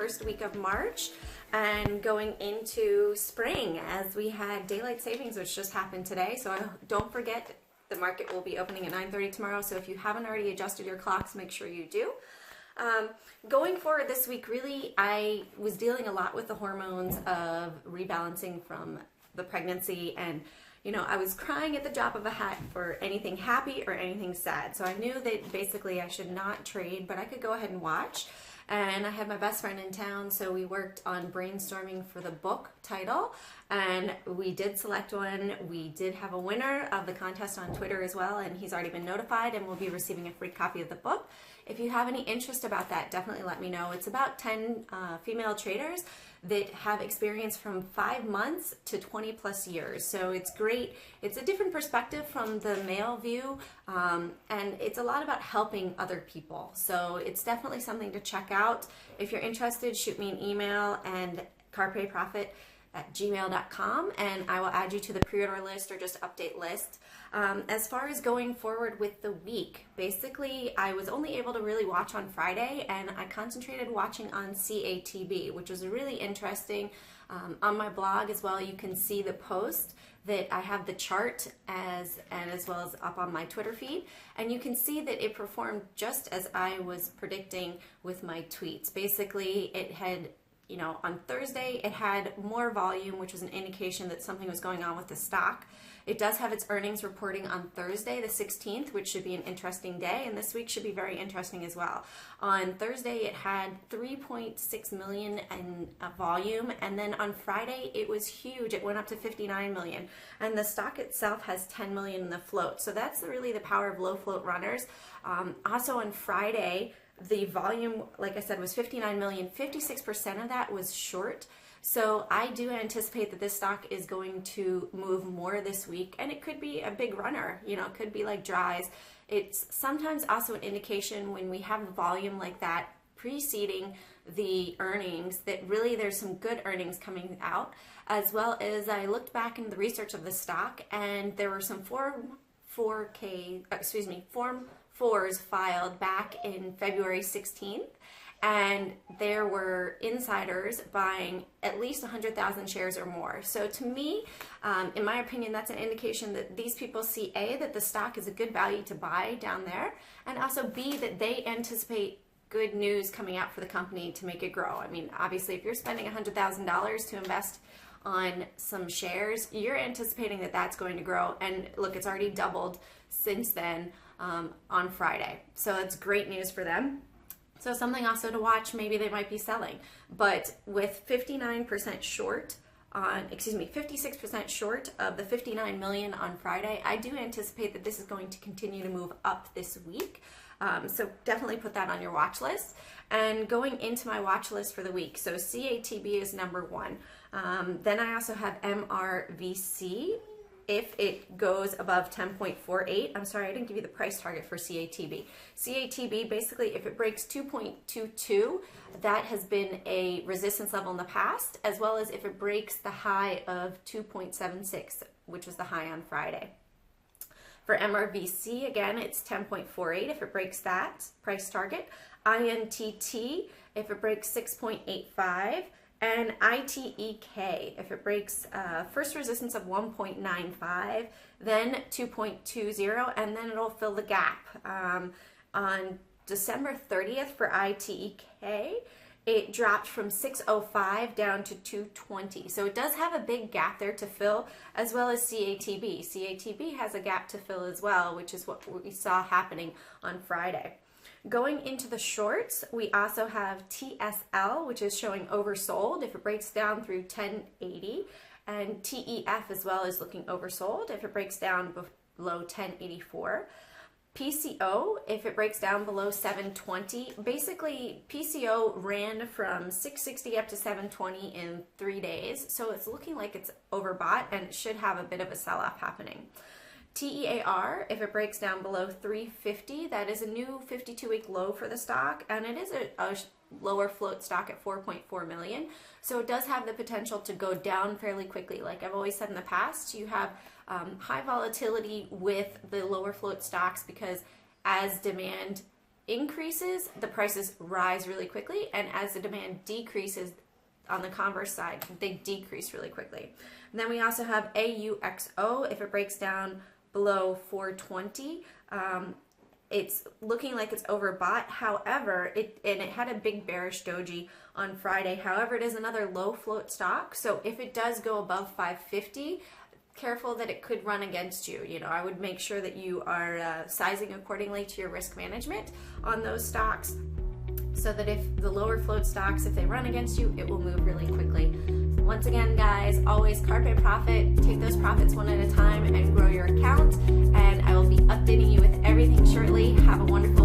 first week of March and going into spring as we had daylight savings, which just happened today. So don't forget, the market will be opening at 9:30 tomorrow. So if you haven't already adjusted your clocks, make sure you do. Going forward this week, really, I was dealing a lot with the hormones of rebalancing from the pregnancy, and I was crying at the drop of a hat for anything happy or anything sad. So I knew that basically I should not trade, but I could go ahead and watch. And I had my best friend in town, so we worked on brainstorming for the book title, and we did select one. We did have a winner of the contest on Twitter as well, and he's already been notified and will be receiving a free copy of the book. If you have any interest about that, definitely let me know. It's about 10 female traders that have experience from 5 months to 20 plus years. So it's great. It's a different perspective from the male view, and it's a lot about helping other people. So it's definitely something to check out. If you're interested, shoot me an email and carpeprofit@gmail.com, and I will add you to the pre-order list or just update list. As far as going forward with the week, basically I was only able to really watch on Friday, and I concentrated watching on CATB, which was really interesting. On my blog as well, you can see the post that I have the chart as well as up on my Twitter feed, and you can see that it performed just as I was predicting with my tweets. Basically, it had on Thursday, it had more volume, which was an indication that something was going on with the stock. It does have its earnings reporting on Thursday, the 16th, which should be an interesting day, and this week should be very interesting as well. On Thursday, it had 3.6 million in volume, and then on Friday, it was huge. It went up to 59 million, and the stock itself has 10 million in the float. So that's really the power of low float runners. Also on Friday, the volume, like I said, was 59 million. 56% of that was short. So I do anticipate that this stock is going to move more this week, and it could be a big runner. It could be like dries. It's sometimes also an indication when we have volume like that preceding the earnings that really there's some good earnings coming out, as well as I looked back into the research of the stock, and there were some Form 4s filed back in February 16th, and there were insiders buying at least 100,000 shares or more. So to me, in my opinion, that's an indication that these people see A, that the stock is a good value to buy down there, and also B, that they anticipate good news coming out for the company to make it grow. I mean, obviously, if you're spending $100,000 to invest on some shares, you're anticipating that that's going to grow. And look, it's already doubled since then on Friday. So it's great news for them. So something also to watch, maybe they might be selling. But with 56% short of the 59 million on Friday, I do anticipate that this is going to continue to move up this week. So definitely put that on your watch list. And going into my watch list for the week, so CATB is number 1. Then I also have MRVC. If it goes above 10.48, I'm sorry, I didn't give you the price target for CATB. CATB, basically, if it breaks 2.22, that has been a resistance level in the past, as well as if it breaks the high of 2.76, which was the high on Friday. For MRVC, again, it's 10.48 if it breaks that price target. INTT, if it breaks 6.85. And ITEK, if it breaks first resistance of 1.95, then 2.20, and then it'll fill the gap. On December 30th for ITEK, it dropped from 605 down to 220. So it does have a big gap there to fill, as well as CATB. CATB has a gap to fill as well, which is what we saw happening on Friday. Going into the shorts, we also have TSL, which is showing oversold if it breaks down through 1080, and TEF as well is looking oversold if it breaks down below 1084. PCO, if it breaks down below 720, basically PCO ran from 660 up to 720 in 3 days, so it's looking like it's overbought and it should have a bit of a sell-off happening. TEAR, if it breaks down below 350, that is a new 52-week low for the stock, and it is a lower float stock at 4.4 million. So it does have the potential to go down fairly quickly. Like I've always said in the past, you have high volatility with the lower float stocks because as demand increases, the prices rise really quickly, and as the demand decreases, on the converse side, they decrease really quickly. And then we also have AUXO. If it breaks down below 420, it's looking like it's overbought. However, it had a big bearish doji on Friday. However, it is another low float stock. So if it does go above 550, careful that it could run against you. You know, I would make sure that you are sizing accordingly to your risk management on those stocks, so that if the lower float stocks, if they run against you, it will move really quickly. Once again, guys, always carpe profit, take those profits one at a time and grow your account. And I will be updating you with everything shortly. Have a wonderful